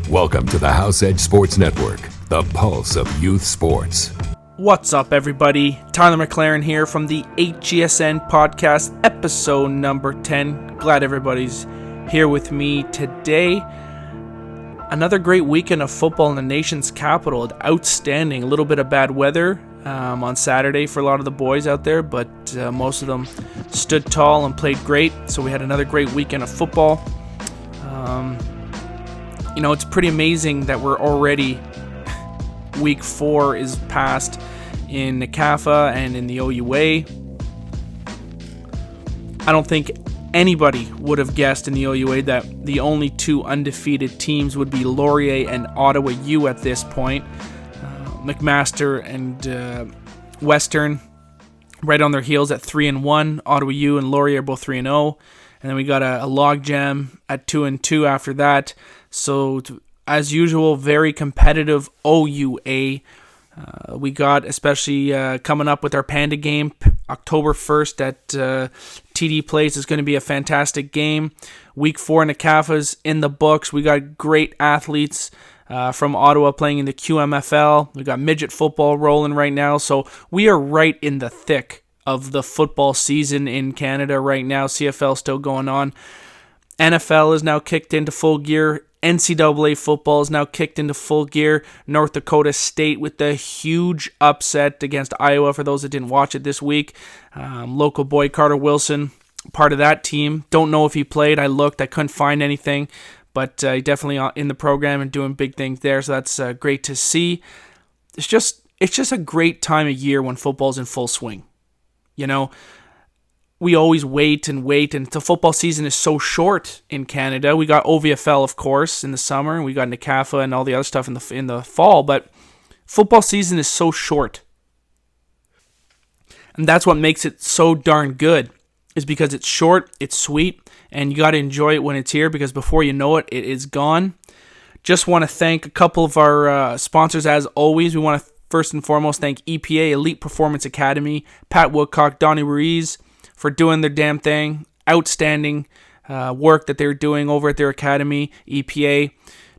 Welcome to the House Edge Sports Network, the pulse of youth sports. What's up, everybody? Tyler McLaren here from the HESN podcast, episode number 10. Glad everybody's here with me today. Another great weekend of football in the nation's capital. Outstanding. A little bit of bad weather on Saturday for a lot of the boys out there, but most of them stood tall and played great. So we had another great weekend of football. It's pretty amazing that we're already, week 4 is past in NCAFA and in the OUA. I don't think anybody would have guessed in the OUA that the only two undefeated teams would be Laurier and Ottawa U at this point. McMaster and Western right on their heels at 3-1. Ottawa U and Laurier are both 3-0. And then we got a logjam at 2-2 after that. So, as usual, very competitive OUA. We got, especially coming up with our Panda game, October 1st at TD Place is going to be a fantastic game. Week 4 in the NCAFA's in the books. We got great athletes from Ottawa playing in the QMFL. We got midget football rolling right now. So we are right in the thick of the football season in Canada right now. CFL still going on. NFL is now kicked into full gear. NCAA football is now kicked into full gear. North Dakota State with the huge upset against Iowa, for those that didn't watch it this week. Local boy Carter Wilson, part of that team. Don't know if he played. I looked. I couldn't find anything. But he definitely in the program and doing big things there. So that's great to see. It's just a great time of year when football's in full swing. We always wait, and the football season is so short in Canada. We got OVFL, of course, in the summer, and we got NCAFA and all the other stuff in the fall, but football season is so short. And that's what makes it so darn good, is because it's short, it's sweet, and you got to enjoy it when it's here, because before you know it, it is gone. Just want to thank a couple of our sponsors, as always. We want to first and foremost thank EPA, Elite Performance Academy, Pat Woodcock, Donnie Ruiz, for doing their damn thing. Outstanding work that they're doing over at their academy, EPA.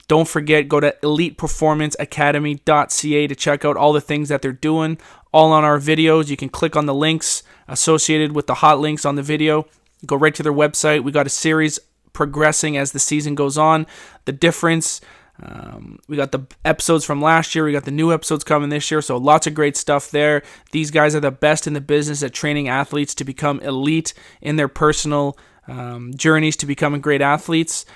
Don't forget, go to eliteperformanceacademy.ca to check out all the things that they're doing. All on our videos. You can click on the links associated with the hot links on the video. Go right to their website. We got a series progressing as the season goes on. The difference, we got the episodes from last year. We got the new episodes coming this year. So lots of great stuff there. These guys are the best in the business at training athletes to become elite in their personal journeys to becoming great athletes.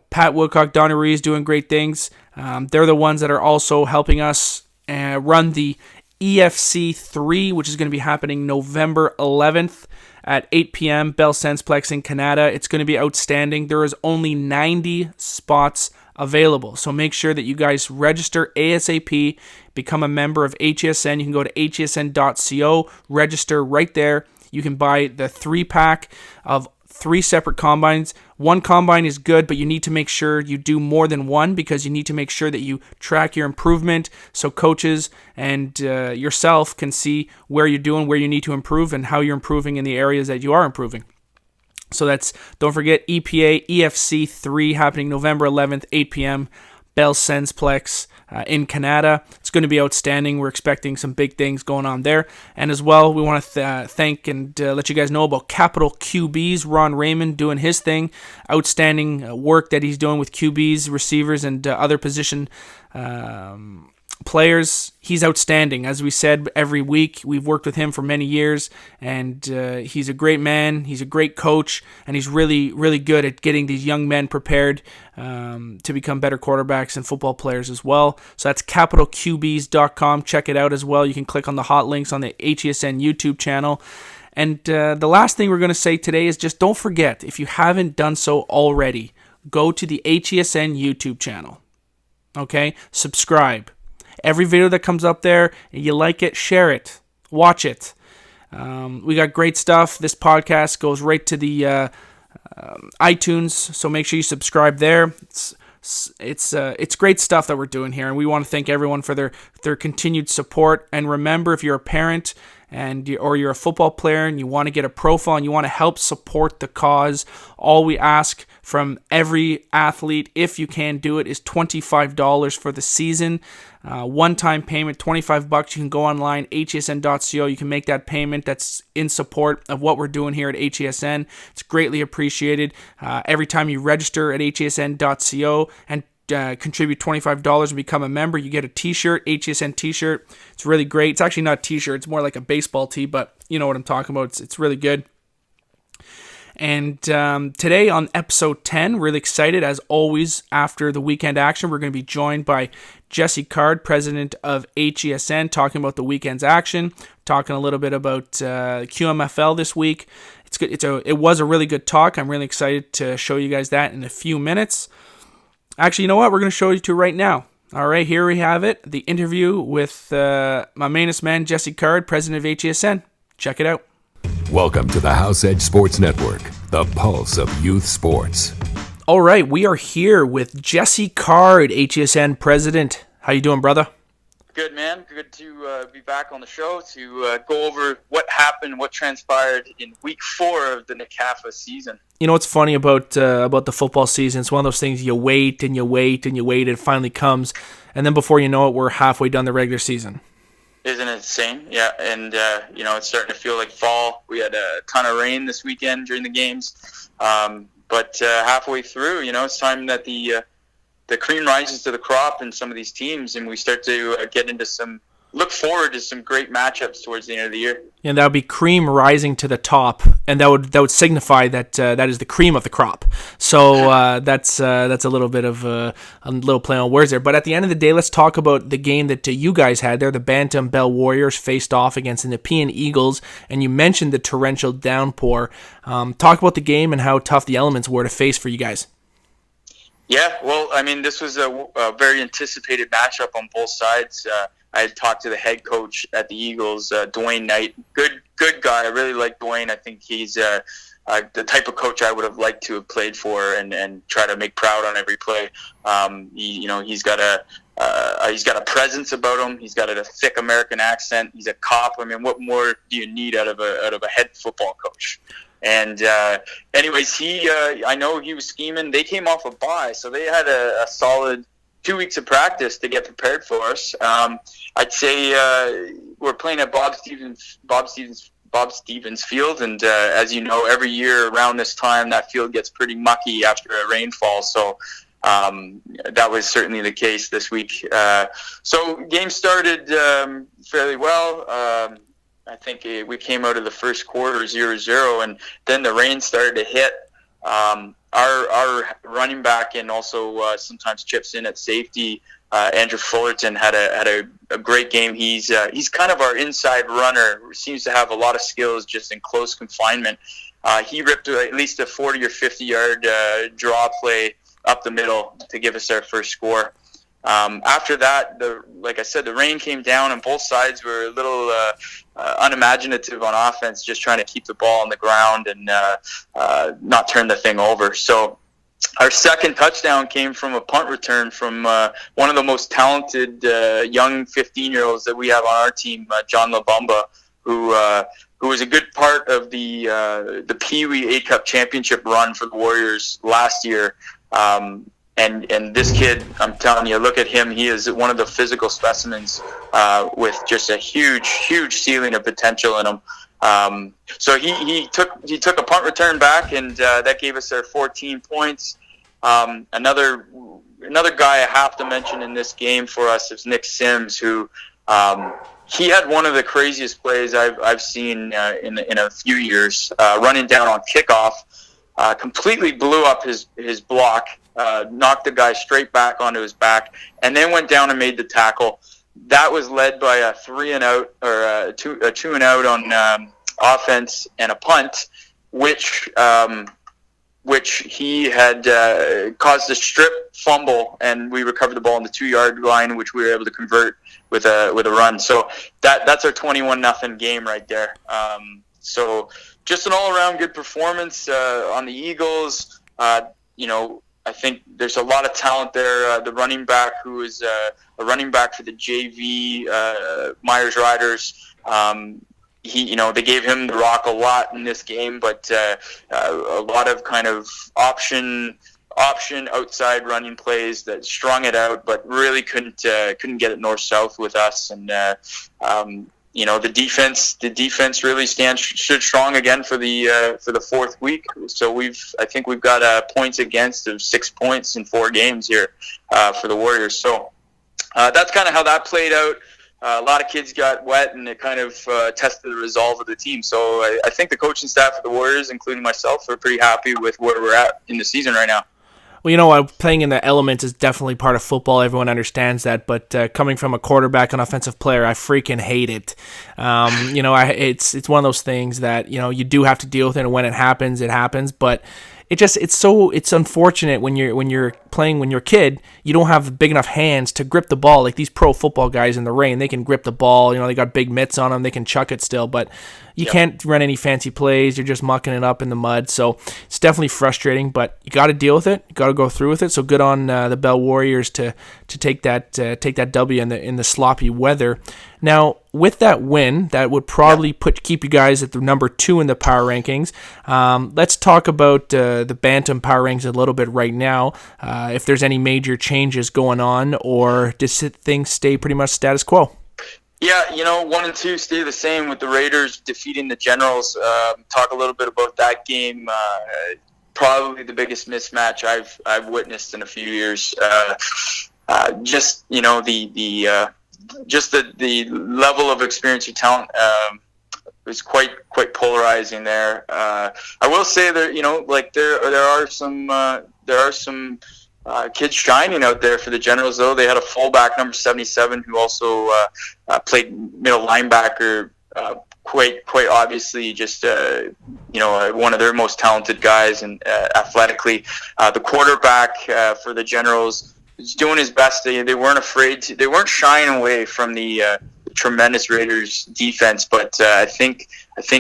Pat Woodcock, Donnie Ruiz doing great things. They're the ones that are also helping us run the EFC 3, which is going to be happening November 11th at 8 p.m. Bell Sensplex in Canada. It's going to be outstanding. There is only 90 spots available. So make sure that you guys register ASAP, become a member of HESN. You can go to hesn.co, register right there. You can buy the 3-pack of 3 separate combines. One combine is good, but you need to make sure you do more than one, because you need to make sure that you track your improvement so coaches and yourself can see where you're doing, where you need to improve, and how you're improving in the areas that you are improving. So don't forget, EPA EFC 3 happening November 11th, 8 p.m., Bell Sensplex in Canada. It's going to be outstanding. We're expecting some big things going on there. And as well, we want to thank and let you guys know about Capital QBs. Ron Raymond doing his thing. Outstanding work that he's doing with QBs, receivers, and other position players. He's outstanding. As we said every week, we've worked with him for many years, and he's a great man. He's a great coach, and he's really, really good at getting these young men prepared to become better quarterbacks and football players as well. So that's capitalqbs.com. Check it out as well. You can click on the hot links on the HESN YouTube channel. And the last thing we're going to say today is just don't forget, if you haven't done so already, go to the HESN YouTube channel. Okay? Subscribe. Every video that comes up there, and you like it, share it, watch it. We got great stuff. This podcast goes right to the iTunes, so make sure you subscribe there. It's great stuff that we're doing here, and we want to thank everyone for their continued support. And remember, if you're a parent or you're a football player and you want to get a profile and you want to help support the cause, all we ask from every athlete, if you can do it, is $25 for the season. One-time payment, $25. You can go online, hesn.co. You can make that payment. That's in support of what we're doing here at HESN. It's greatly appreciated. Every time you register at hesn.co and contribute $25 and become a member, you get a t-shirt, HESN t-shirt. It's really great. It's actually not a t-shirt. It's more like a baseball tee, but you know what I'm talking about. It's really good. And today on episode 10, really excited, as always, after the weekend action, we're going to be joined by Jesse Card, president of HESN, talking about the weekend's action, talking a little bit about QMFL this week. It's good. It was a really good talk. I'm really excited to show you guys that in a few minutes. Actually, you know what? We're going to show you two right now. All right, here we have it. The interview with my mainest man, Jesse Card, president of HESN. Check it out. Welcome to the House Edge Sports Network, the pulse of youth sports. All right, we are here with Jesse Card, HESN president. How you doing, brother? Good, man. Good to be back on the show to go over what happened, what transpired in week 4 of the NCAFA season. You know what's funny about the football season? It's one of those things you wait and you wait and you wait, and it finally comes, and then before you know it, we're halfway done the regular season. Isn't it insane? Yeah, and it's starting to feel like fall. We had a ton of rain this weekend during the games, but halfway through, it's time that the cream rises to the crop in some of these teams, and we start to look forward to some great matchups towards the end of the year. And that would be cream rising to the top, and that would signify that that is the cream of the crop. So that's a little bit of a little play on words there. But at the end of the day, let's talk about the game that you guys had there. The Bantam Bell Warriors faced off against the Nepean Eagles, and you mentioned the torrential downpour. Talk about the game and how tough the elements were to face for you guys. Yeah, well, I mean, this was a very anticipated matchup on both sides. I had talked to the head coach at the Eagles, Dwayne Knight. Good guy. I really like Dwayne. I think he's the type of coach I would have liked to have played for and try to make proud on every play. He's got a presence about him. He's got a thick American accent. He's a cop. I mean, what more do you need out of a head football coach? And anyways, I know he was scheming. They came off a bye, so they had a solid 2 weeks of practice to get prepared for us. I'd say we're playing at Bob Stevens Field, and as you know, every year around this time, that field gets pretty mucky after a rainfall. So that was certainly the case this week. So game started fairly well. I think we came out of the first quarter 0-0, and then the rain started to hit. Our running back and also sometimes chips in at safety, Andrew Fullerton had a great game. He's kind of our inside runner. Seems to have a lot of skills just in close confinement. He ripped at least a 40 or 50 yard draw play up the middle to give us our first score. After that, like I said, the rain came down and both sides were a little unimaginative on offense, just trying to keep the ball on the ground and not turn the thing over. So our second touchdown came from a punt return from one of the most talented young 15-year-olds that we have on our team, John LaBumba, who was a good part of the Pee Wee A-Cup championship run for the Warriors last year. And this kid, I'm telling you, look at him. He is one of the physical specimens with just a huge ceiling of potential in him. So he took a punt return back, and that gave us our 14 points. Another guy I have to mention in this game for us is Nick Sims, who he had one of the craziest plays I've seen in a few years, running down on kickoff. Completely blew up his block, knocked the guy straight back onto his back, and then went down and made the tackle. That was led by a 3-and-out or a 2-and-out on offense and a punt, which he had caused a strip fumble, and we recovered the ball on the 2-yard line, which we were able to convert with a run. So that's our 21-0 game right there. So just an all-around good performance on the Eagles. I think there's a lot of talent there. The running back, who is a running back for the JV Myers Riders, they gave him the rock a lot in this game, but a lot of kind of option outside running plays that strung it out, but really couldn't get it north-south with us. And the defense really stood strong again for the fourth week. So I think we've got points against of 6 points in 4 games here for the Warriors. So that's kind of how that played out. A lot of kids got wet, and it kind of tested the resolve of the team. So I think the coaching staff of the Warriors, including myself, are pretty happy with where we're at in the season right now. Well, playing in the elements is definitely part of football. Everyone understands that. But coming from a quarterback and offensive player, I freaking hate it. It's one of those things that, you do have to deal with it, and when it happens, it happens. But it's unfortunate when you're playing, when you're a kid, you don't have big enough hands to grip the ball. Like these pro football guys in the rain, they can grip the ball. They got big mitts on them, they can chuck it still, but you can't run any fancy plays. You're just mucking it up in the mud. So it's definitely frustrating, but you got to deal with it. You got to go through with it. So good on the Bell Warriors to take that W in the sloppy weather. Now, with that win, that would probably keep you guys at the number 2 in the power rankings. Let's talk about the Bantam power rankings a little bit right now. If there's any major changes going on, or does things stay pretty much status quo? Yeah, 1 and 2 stay the same, with the Raiders defeating the Generals. Talk a little bit about that game. Probably the biggest mismatch I've witnessed in a few years. Just the level of experience and talent was quite polarizing there. I will say that there are some kids shining out there for the Generals, though. They had a fullback, number 77, who also played middle linebacker. Quite obviously, just one of their most talented guys, and athletically, the quarterback for the Generals was doing his best. They weren't afraid to. They weren't shying away from the tremendous Raiders defense, but I think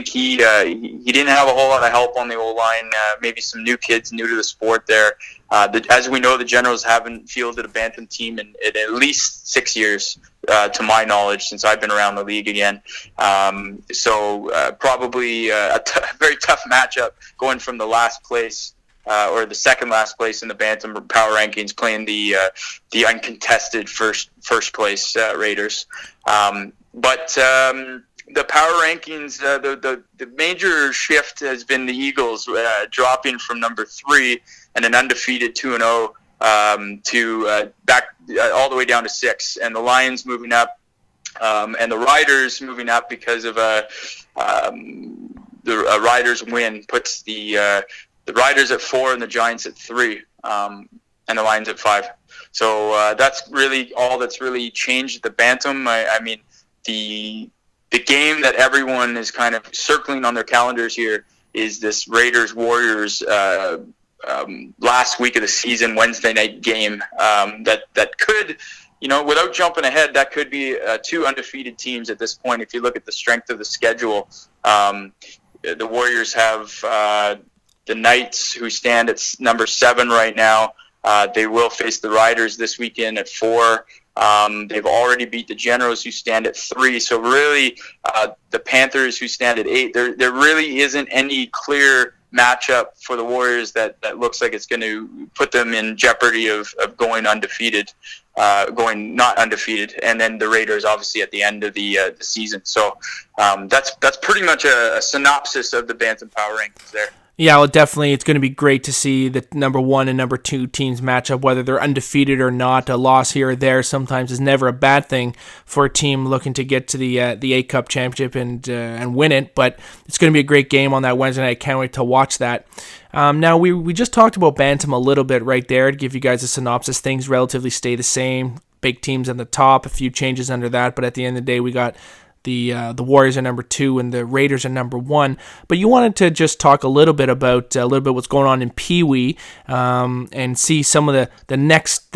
he didn't have a whole lot of help on the O-line. Maybe some new kids new to the sport there. As we know, the Generals haven't fielded a Bantam team in at least 6 years, to my knowledge, since I've been around the league again. So probably a very tough matchup, going from the last place or the second last place in the Bantam power rankings, playing the uncontested first place Raiders. But the power rankings, the major shift has been the Eagles dropping from number 3 and an undefeated 2-0 to back all the way down to 6, and the Lions moving up, and the Riders moving up because of a Riders win puts the Riders at 4 and the Giants at 3, and the Lions at 5. So that's really all that's really changed at the Bantam. I mean, the game that everyone is kind of circling on their calendars here is this Raiders-Warriors last week of the season Wednesday night game. That could, without jumping ahead, that could be 2 undefeated teams at this point. If you look at the strength of the schedule, the Warriors have the Knights, who stand at number 7 right now. They will face the Riders this weekend at 4. They've already beat the Generals, who stand at 3. So really, the Panthers, who stand at 8, there really isn't any clear matchup for the Warriors that looks like it's going to put them in jeopardy of going undefeated, going not undefeated, and then the Raiders obviously at the end of the season. So that's pretty much a synopsis of the Bantam power rankings there. Yeah, well, definitely, it's going to be great to see the number 1 and number 2 teams match up, whether they're undefeated or not. A loss here or there sometimes is never a bad thing for a team looking to get to the A Cup championship and win it. But it's going to be a great game on that Wednesday night. I can't wait to watch that. Now, we just talked about Bantam a little bit right there to give you guys a synopsis. Things relatively stay the same. Big teams on the top, a few changes under that, but at the end of the day, we got the Warriors are number 2 and the Raiders are number 1. But you wanted to just talk a little bit about what's going on in Pee Wee, and see some of the next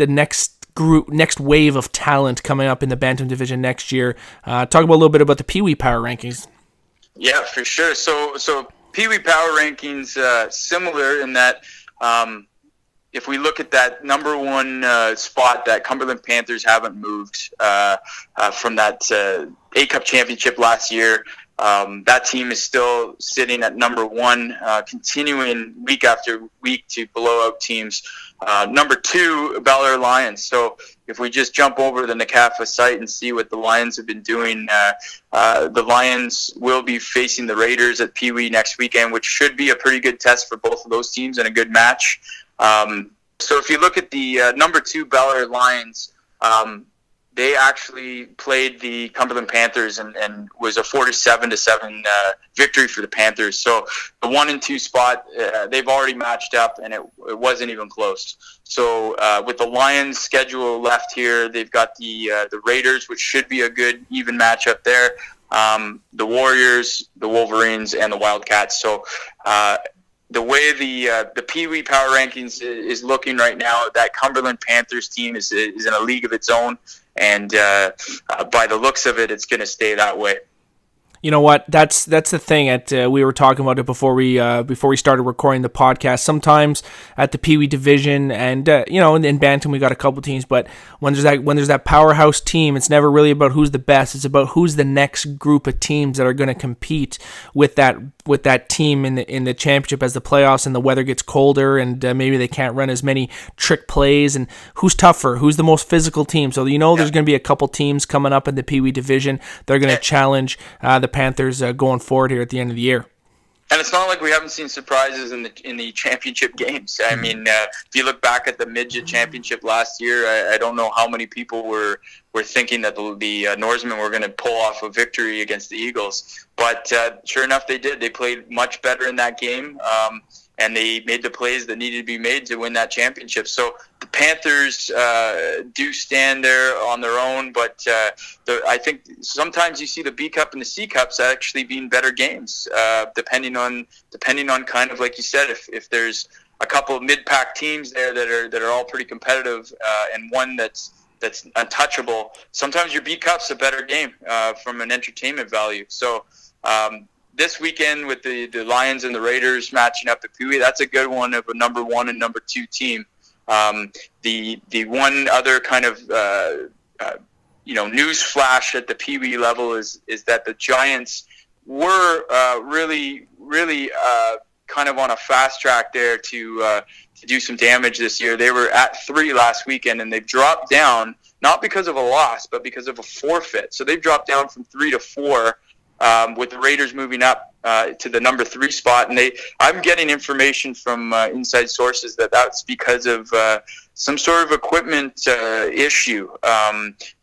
wave of talent coming up in the Bantam division next year. Talk about a little bit about the Pee Wee power rankings. Yeah, for sure. So Pee Wee power rankings, similar in that. If we look at that number 1 spot, that Cumberland Panthers haven't moved from that A Cup championship last year. That team is still sitting at number 1, continuing week after week to blow out teams. Number 2, Bel Air Lions. So if we just jump over the NCAFA site and see what the Lions have been doing, the Lions will be facing the Raiders at Pee Wee next weekend, which should be a pretty good test for both of those teams and a good match. So if you look at the number 2 Bel Air Lions, they actually played the Cumberland Panthers and was a 47-7 victory for the Panthers. So the 1 and 2 spot, they've already matched up, and it wasn't even close. So with the Lions' schedule left here, they've got the Raiders, which should be a good even matchup there. The Warriors, the Wolverines, and the Wildcats. So the way the Pee Wee Power Rankings is looking right now, that Cumberland Panthers team is in a league of its own. And by the looks of it, it's going to stay that way. You know what? That's the thing. We were talking about it before we started recording the podcast. Sometimes at the Pee Wee division, and in Bantam we got a couple teams, but when there's that powerhouse team, it's never really about who's the best. It's about who's the next group of teams that are going to compete with that team in the championship as the playoffs and the weather gets colder and maybe they can't run as many trick plays, and who's tougher, who's the most physical team. So there's going to be a couple teams coming up in the Pee Wee division. They're going to challenge the Panthers going forward here at the end of the year. And it's not like we haven't seen surprises in the championship games. I mean, if you look back at the midget championship last year, I don't know how many people were thinking that the Norsemen were going to pull off a victory against the Eagles. But sure enough, they did. They played much better in that game, and they made the plays that needed to be made to win that championship. So the Panthers do stand there on their own, but I think sometimes you see the B Cup and the C Cups actually being better games, depending on kind of like you said, if there's a couple of mid-pack teams there that are all pretty competitive, and one that's untouchable. Sometimes your B Cup's a better game from an entertainment value. So this weekend with the Lions and the Raiders matching up at Pee Wee, that's a good one of a number 1 and number 2 team. The one other kind of news flash at the Pee Wee level is that the Giants were really kind of on a fast track there to do some damage this year. They were at 3 last weekend, and they've dropped down not because of a loss, but because of a forfeit. So they've dropped down from 3 to 4. With the Raiders moving up to the number 3 spot, and I'm getting information from inside sources that's because of some sort of equipment issue,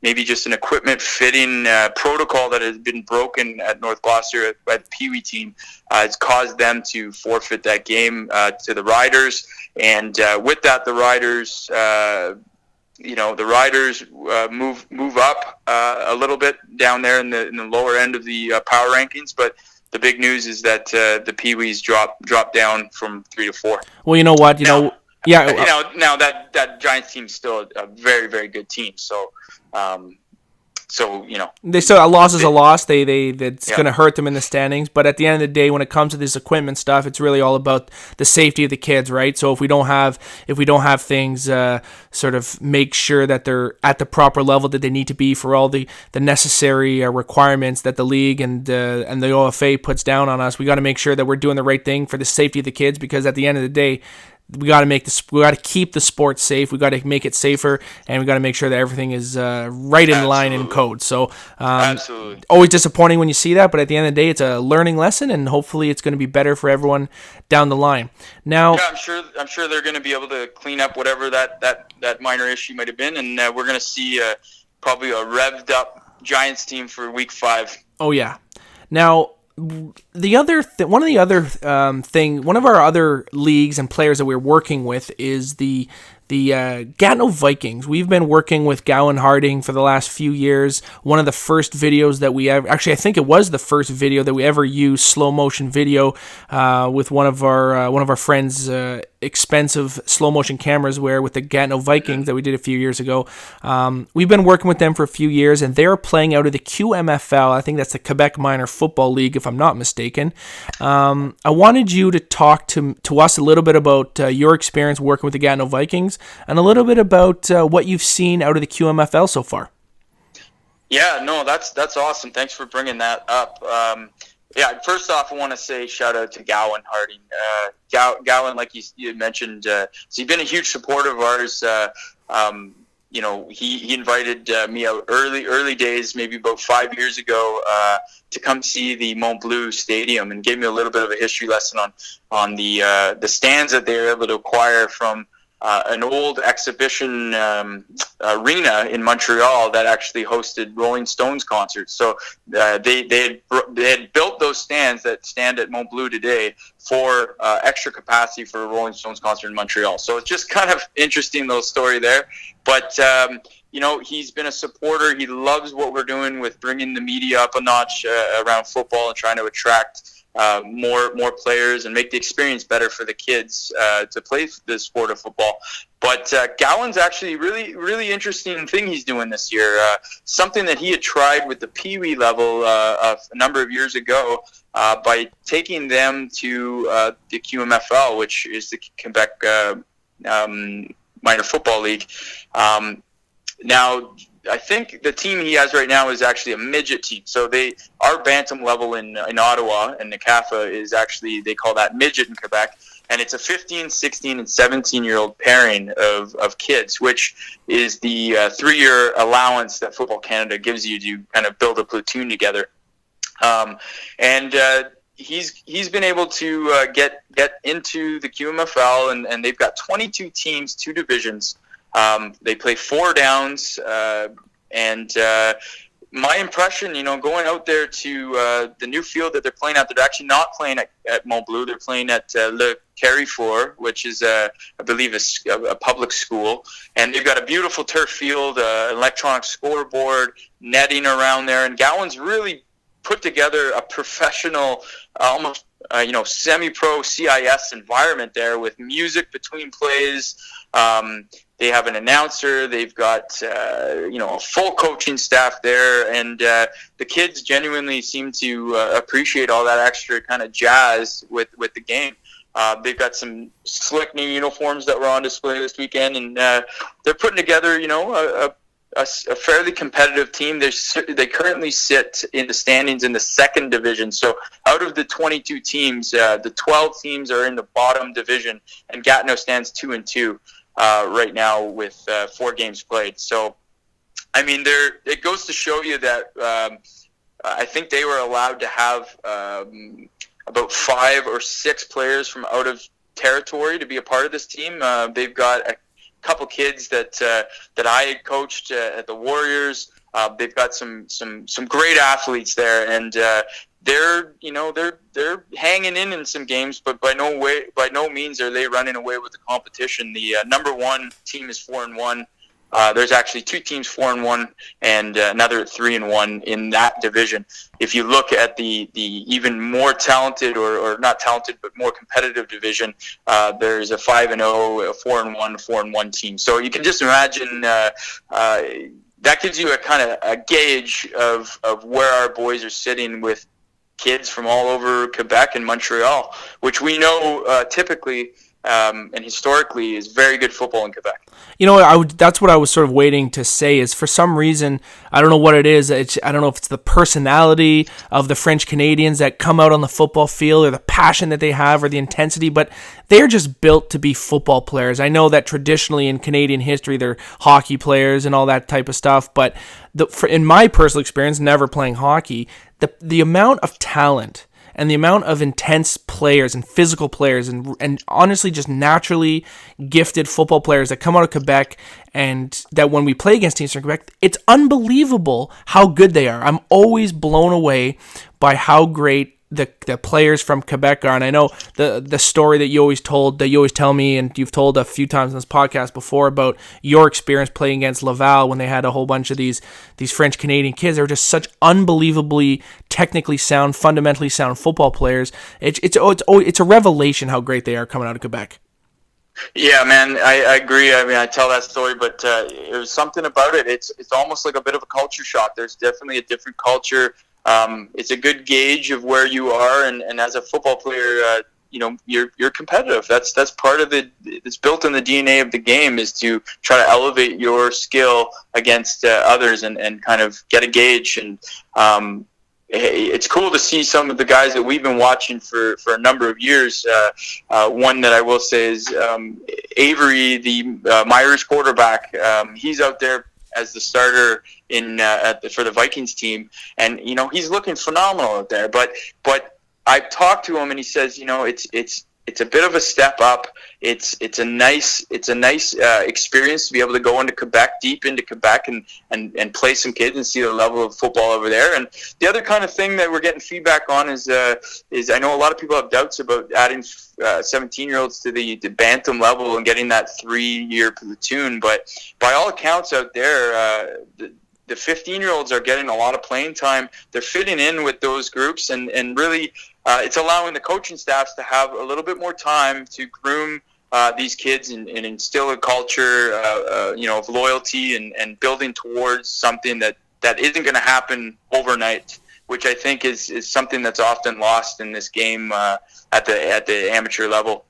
maybe just an equipment fitting protocol that has been broken at North Gloucester by the Pee Wee team. It's caused them to forfeit that game to the Riders, and with that, the Riders. The Riders move up a little bit down there in the lower end of the power rankings, but the big news is that the Pee Wees drop down from 3 to 4. Well, you know what? Now that Giants team's still a very, very good team. So, they still, a loss is a loss. That's going to hurt them in the standings. But at the end of the day, when it comes to this equipment stuff, it's really all about the safety of the kids, right? So if we don't have things sort of make sure that they're at the proper level that they need to be for all the necessary requirements that the league and the OFA puts down on us, we got to make sure that we're doing the right thing for the safety of the kids, because at the end of the day, we got to keep the sport safe. We got to make it safer, and we got to make sure that everything is right in line in code. So, absolutely, always disappointing when you see that, but at the end of the day, it's a learning lesson, and hopefully, it's going to be better for everyone down the line. Now, I'm sure they're going to be able to clean up whatever that minor issue might have been, and we're going to see probably a revved up Giants team for Week 5. Oh yeah. Now, one of our other leagues and players that we're working with is the Gatineau Vikings. We've been working with Gowan Harding for the last few years. One of the first videos that we ever, actually I think it was the first video that we ever used, slow motion video, with one of our friends' expensive slow motion cameras with the Gatineau Vikings that we did a few years ago. We've been working with them for a few years, and they're playing out of the QMFL. I think that's the Quebec Minor Football League, if I'm not mistaken. I wanted you to talk to us a little bit about your experience working with the Gatineau Vikings, and a little bit about what you've seen out of the QMFL so far. Yeah, no, that's awesome. Thanks for bringing that up. Yeah, first off, I want to say shout out to Gowan Harding. Gowan, like you had mentioned, so he's been a huge supporter of ours. He invited me out early days, maybe about 5 years ago, to come see the Mont Bleu Stadium, and gave me a little bit of a history lesson on the stands that they were able to acquire from an old exhibition arena in Montreal that actually hosted Rolling Stones concerts. So they had built those stands that stand at Mont Bleu today for extra capacity for a Rolling Stones concert in Montreal. So it's just kind of interesting little story there. But he's been a supporter. He loves what we're doing with bringing the media up a notch around football and trying to attract more players and make the experience better for the kids to play the sport of football. But Gowan's actually really interesting thing he's doing this year. Something that he had tried with the Pee Wee level a number of years ago by taking them to the QMFL, which is the Quebec Minor Football League. Now, I think the team he has right now is actually a midget team. So our bantam level in Ottawa and NCAFA is actually, they call that midget in Quebec. And it's a 15, 16, and 17-year-old pairing of kids, which is the 3-year allowance that Football Canada gives you to kind of build a platoon together. He's been able to get into the QMFL, and they've got 22 teams, 2 divisions. They play 4 downs, and my impression, going out there to the new field that they're playing at, they're actually not playing at Mont Bleu. They're playing at Le Carrefour, which is, I believe, a public school. And they've got a beautiful turf field, electronic scoreboard, netting around there. And Gowan's really put together a professional, almost semi-pro CIS environment there with music between plays. They have an announcer. They've got a full coaching staff there, and the kids genuinely seem to appreciate all that extra kind of jazz with the game. They've got some slick new uniforms that were on display this weekend, and they're putting together a fairly competitive team. They currently sit in the standings in the 2nd division. So out of the 22 teams, the 12 teams are in the bottom division, and Gatineau stands 2-2 right now with 4 games played. So, I mean, it goes to show you that I think they were allowed to have about 5 or 6 players from out of territory to be a part of this team. They've got a couple kids that I coached at the Warriors. They've got some great athletes there, and they're hanging in some games, but by no means are they running away with the competition. The number 1 team is 4-1. There's actually 2 teams 4-1 and another 3-1 in that division. If you look at the even more talented or not talented but more competitive division, there's a 5-0, a 4-1, 4-1 team. So you can just imagine that gives you a kind of a gauge of where our boys are sitting with kids from all over Quebec and Montreal, which we know typically and historically is very good football in Quebec. That's what I was sort of waiting to say is for some reason, I don't know what it is. I don't know if it's the personality of the French Canadians that come out on the football field or the passion that they have or the intensity, but they're just built to be football players. I know that traditionally in Canadian history, they're hockey players and all that type of stuff, but in my personal experience, never playing hockey, the amount of talent and the amount of intense players and physical players and honestly just naturally gifted football players that come out of Quebec, and that when we play against teams from Quebec, it's unbelievable how good they are. I'm always blown away by how great the players from Quebec are. And I know the story that you always tell me, and you've told a few times on this podcast before about your experience playing against Laval when they had a whole bunch of these French Canadian kids. They were just such unbelievably technically sound, fundamentally sound football players. It's a revelation how great they are coming out of Quebec. Yeah, man, I agree. I mean, I tell that story, but it was something about it. It's almost like a bit of a culture shock. There's definitely a different culture. It's a good gauge of where you are, and as a football player, you're competitive. That's part of it's built in the DNA of the game, is to try to elevate your skill against others and kind of get a gauge. And it's cool to see some of the guys that we've been watching for a number of years. One that I will say is Avery, the Myers quarterback. He's out there as the starter for the Vikings team, and he's looking phenomenal out there. But I've talked to him, and he says, it's a bit of a step up. It's a nice experience to be able to go deep into Quebec and play some kids and see the level of football over there. And the other kind of thing that we're getting feedback on is I know a lot of people have doubts about adding 17-year-olds to the bantam level and getting that 3-year platoon. But by all accounts out there, the 15-year-olds are getting a lot of playing time. They're fitting in with those groups, and really it's allowing the coaching staffs to have a little bit more time to groom these kids and instill a culture of loyalty and building towards something that isn't going to happen overnight, which I think is something that's often lost in this game at the amateur level.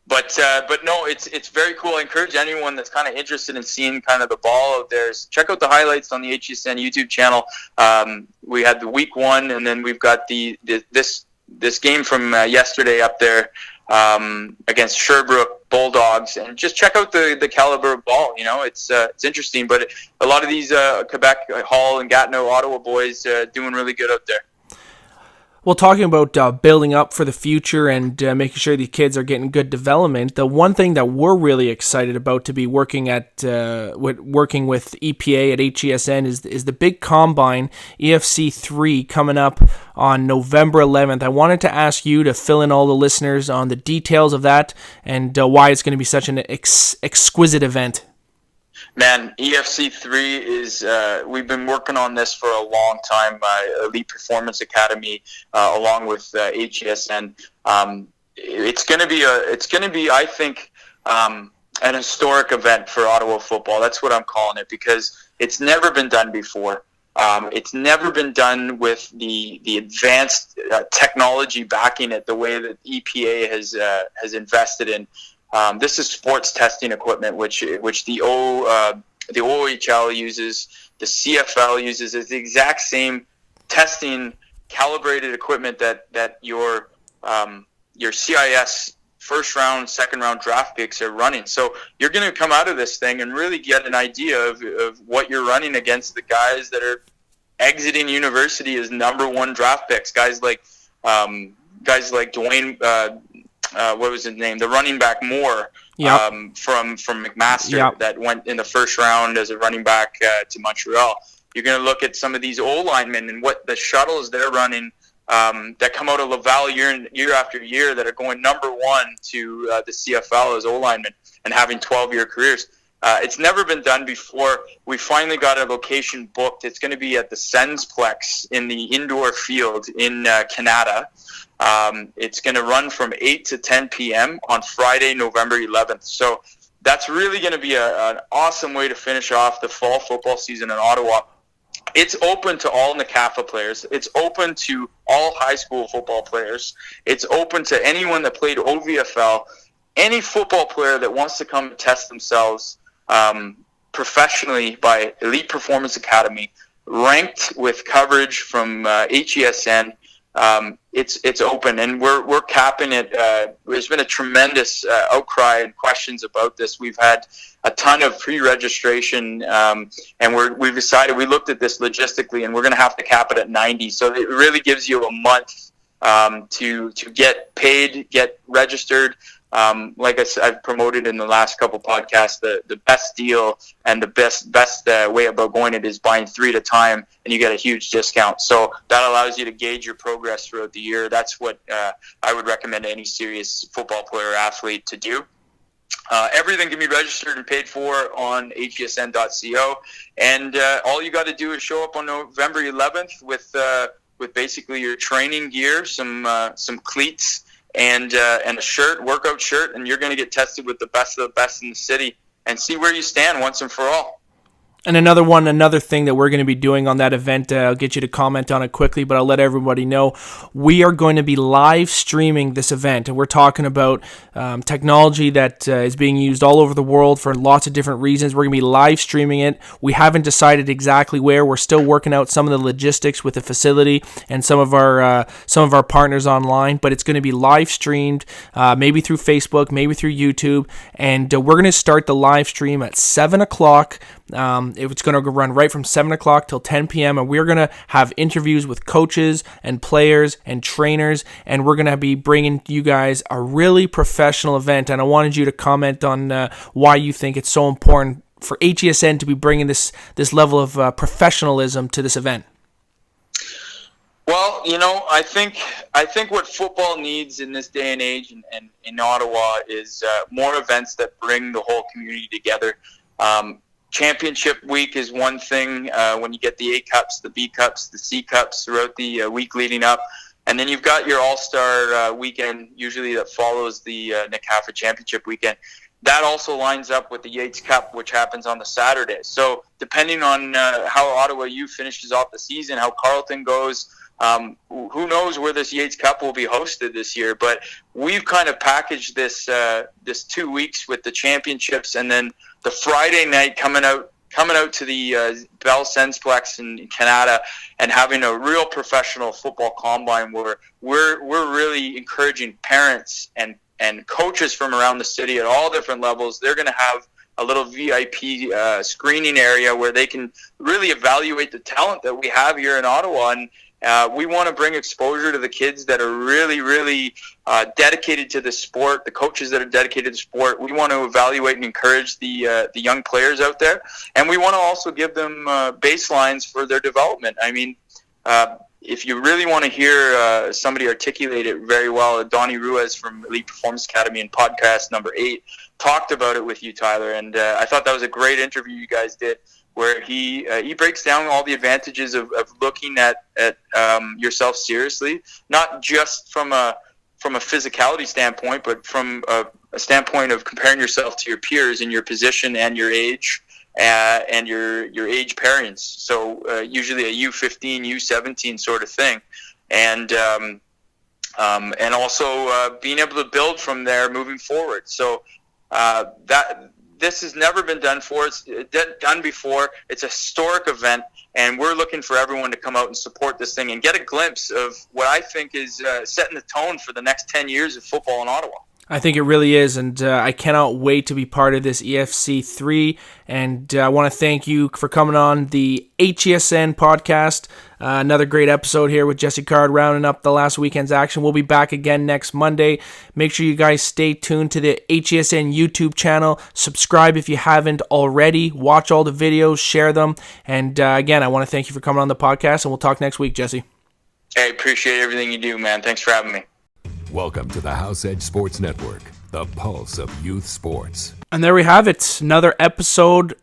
But no, it's very cool. I encourage anyone that's kind of interested in seeing kind of the ball out there, check out the highlights on the HESN YouTube channel. We had the week 1, and then we've got this game from yesterday up there against Sherbrooke Bulldogs, and just check out the caliber of ball. It's interesting, but a lot of these Quebec, Hull, and Gatineau, Ottawa boys doing really good out there. Well, talking about building up for the future and making sure the kids are getting good development, the one thing that we're really excited about to be working with EPA at HESN is the big combine, EFC 3, coming up on November 11th. I wanted to ask you to fill in all the listeners on the details of that and why it's going to be such an exquisite event. Man, EFC 3 is, we've been working on this for a long time, Elite Performance Academy, along with HESN. It's going to be, I think, an historic event for Ottawa football. That's what I'm calling it, because it's never been done before. It's never been done with the advanced technology backing it the way that EPA has invested in. This is sports testing equipment, which the OHL uses, the CFL uses. It's the exact same testing calibrated equipment that your CIS first round, second round draft picks are running. So you're going to come out of this thing and really get an idea of what you're running against the guys that are exiting university as number 1 draft picks. Guys like Dwayne. What was his name? The running back Moore from McMaster that went in the first round as a running back to Montreal. You're going to look at some of these O-linemen and what the shuttles they're running that come out of Laval year after year that are going number 1 to the CFL as O-linemen and having 12-year careers. It's never been done before. We finally got a location booked. It's going to be at the Sensplex in the indoor field in Canada. It's going to run from 8 to 10 p.m. on Friday, November 11th. So that's really going to be an awesome way to finish off the fall football season in Ottawa. It's open to all NCAFA players. It's open to all high school football players. It's open to anyone that played OVFL. Any football player that wants to come and test themselves professionally by Elite Performance Academy, ranked with coverage from HESN. It's open, and we're capping it. There's been a tremendous outcry and questions about this. We've had a ton of pre-registration, and we've decided, we looked at this logistically, and we're going to have to cap it at 90. So it really gives you a month to get paid, get registered. Like I said, I've promoted in the last couple podcasts, the best deal and the best way about going it is buying 3 at a time, and you get a huge discount. So that allows you to gauge your progress throughout the year. That's what I would recommend any serious football player or athlete to do. Everything can be registered and paid for on hesn.co, and all you got to do is show up on November 11th with basically your training gear, some cleats, and a shirt, workout shirt, and you're going to get tested with the best of the best in the city and see where you stand once and for all. And another thing that we're going to be doing on that event, I'll get you to comment on it quickly, but I'll let everybody know, we are going to be live streaming this event, and we're talking about technology that is being used all over the world for lots of different reasons. We're going to be live streaming it. We haven't decided exactly where. We're still working out some of the logistics with the facility and some of our partners online, but it's going to be live streamed, maybe through Facebook, maybe through YouTube, and we're going to start the live stream at 7 o'clock. It's going to run right from 7 o'clock till 10 p.m. and we're going to have interviews with coaches and players and trainers, and we're going to be bringing you guys a really professional event. And I wanted you to comment on why you think it's so important for HESN to be bringing this level of professionalism to this event. Well, I think what football needs in this day and age and in Ottawa is more events that bring the whole community together. Championship week is one thing, when you get the A Cups, the B Cups, the C Cups throughout the week leading up. And then you've got your All-Star weekend, usually that follows the NCAFA Championship weekend. That also lines up with the Yates Cup, which happens on the Saturday. So depending on how Ottawa U finishes off the season, how Carleton goes, who knows where this Yates Cup will be hosted this year. But we've kind of packaged this 2 weeks with the championships, and then the Friday night coming out to the Bell Sensplex in Canada and having a real professional football combine where we're really encouraging parents and coaches from around the city at all different levels. They're going to have a little VIP screening area where they can really evaluate the talent that we have here in Ottawa. And we want to bring exposure to the kids that are really, really dedicated to the sport, the coaches that are dedicated to the sport. We want to evaluate and encourage the young players out there. And we want to also give them baselines for their development. I mean, if you really want to hear somebody articulate it very well, Donnie Ruiz from Elite Performance Academy in podcast number 8 talked about it with you, Tyler. And I thought that was a great interview you guys did, where he breaks down all the advantages of looking at yourself seriously, not just from a physicality standpoint, but from a standpoint of comparing yourself to your peers in your position and your age. And your age pairings, so usually a U15, U17 sort of thing, and also being able to build from there moving forward. So that this has never been done before. It's a historic event, and we're looking for everyone to come out and support this thing and get a glimpse of what I think is setting the tone for the next 10 years of football in Ottawa. I think it really is, and I cannot wait to be part of this EFC3, and I want to thank you for coming on the HESN podcast. Another great episode here with Jesse Card rounding up the last weekend's action. We'll be back again next Monday. Make sure you guys stay tuned to the HESN YouTube channel. Subscribe if you haven't already. Watch all the videos, share them, and again, I want to thank you for coming on the podcast, and we'll talk next week, Jesse. Hey, appreciate everything you do, man. Thanks for having me. Welcome to the House Edge Sports Network, the pulse of youth sports. And there we have it, another episode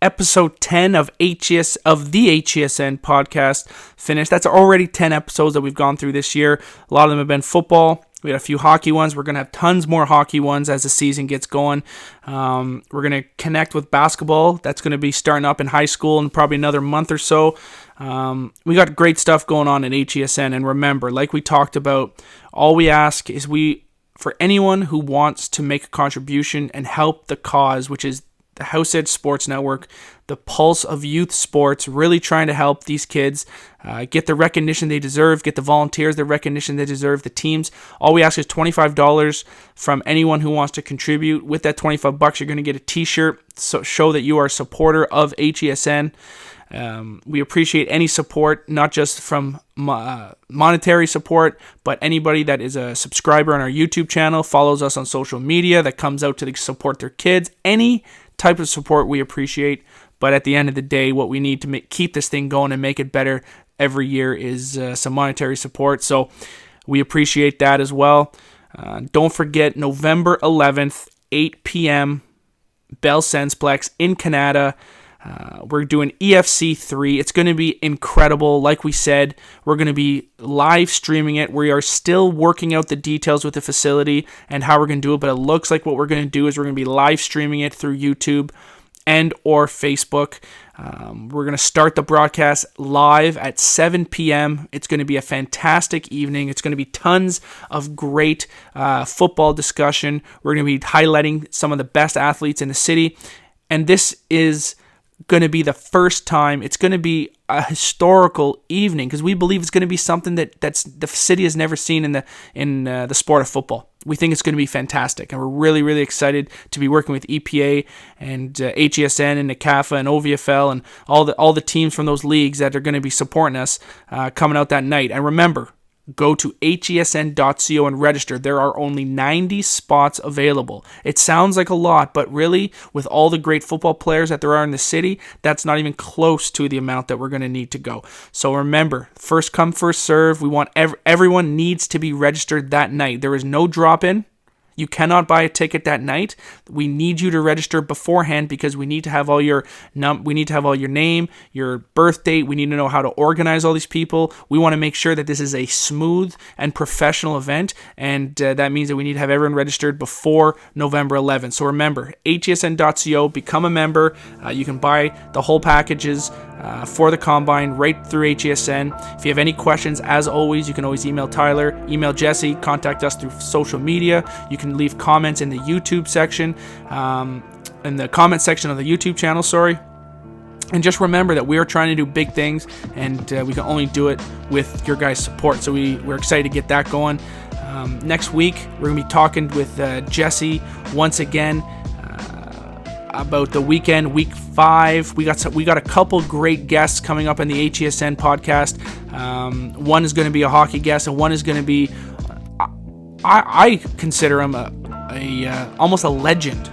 10 of the HESN podcast finished. That's already 10 episodes that we've gone through this year. A lot of them have been football. We had a few hockey ones. We're going to have tons more hockey ones as the season gets going. We're going to connect with basketball. That's going to be starting up in high school in probably another month or so. We got great stuff going on at HESN. And remember, like we talked about, all we ask is for anyone who wants to make a contribution and help the cause, which is the House Edge Sports Network, the pulse of youth sports, really trying to help these kids get the recognition they deserve, get the volunteers the recognition they deserve, the teams. All we ask is $25 from anyone who wants to contribute. With that $25, you're going to get a t-shirt, so show that you are a supporter of HESN. We appreciate any support, not just from monetary support, but anybody that is a subscriber on our YouTube channel, follows us on social media, that comes out to support their kids. Any type of support we appreciate, but at the end of the day, what we need to keep this thing going and make it better every year is some monetary support. So we appreciate that as well. Don't forget, November 11th, 8 p.m., Bell Sensplex in Canada. We're doing EFC3. It's going to be incredible. Like we said, we're going to be live streaming it. We are still working out the details with the facility and how we're going to do it, but it looks like what we're going to do is we're going to be live streaming it through YouTube. and or Facebook. We're going to start the broadcast live at 7 p.m. It's going to be a fantastic evening. It's going to be tons of great football discussion. We're going to be highlighting some of the best athletes in the city. And this is going to be the first time. It's going to be a historical evening because we believe it's going to be something that's the city has never seen in the sport of football. We think it's going to be fantastic, and we're really, really excited to be working with EPA and HESN and NCAFA and OVFL and all the teams from those leagues that are going to be supporting us coming out that night. And remember, go to HESN.co and register. There are only 90 spots available. It sounds like a lot, but really, with all the great football players that there are in the city, that's not even close to the amount that we're going to need to go. So remember, first come, first serve. We want everyone needs to be registered that night. There is no drop-in. You cannot buy a ticket that night. We need you to register beforehand because we need to have all your name, your birth date. We need to know how to organize all these people. We want to make sure that this is a smooth and professional event, and that means that we need to have everyone registered before November 11th. So remember, hesn.co, become a member. You can buy the whole packages for the Combine right through HESN. If you have any questions, as always, you can always email Tyler, email Jesse, contact us through social media. You can leave comments in the YouTube section, in the comment section of the YouTube channel, And just remember that we are trying to do big things, and we can only do it with your guys' support. So we're excited to get that going. Next week, we're going to be talking with Jesse once again about the weekend, week 5. We got a couple great guests coming up in the HESN podcast. One is going to be a hockey guest, and one is going to be, I consider him almost a legend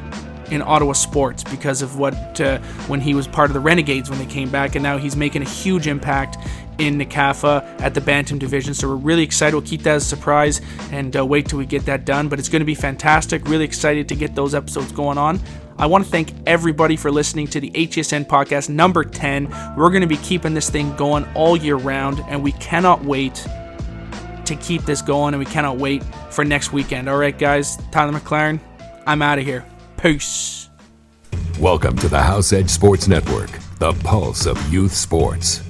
in Ottawa sports because of when he was part of the Renegades when they came back, and now he's making a huge impact in NCAFA at the Bantam division. So we're really excited. We'll keep that as a surprise and wait till we get that done. But it's going to be fantastic. Really excited to get those episodes going on. I want to thank everybody for listening to the HESN podcast number 10. We're going to be keeping this thing going all year round, and we cannot wait to keep this going, and we cannot wait for next weekend. All right, guys, Tyler McLaren, I'm out of here. Peace. Welcome to the House Edge Sports Network, the pulse of youth sports.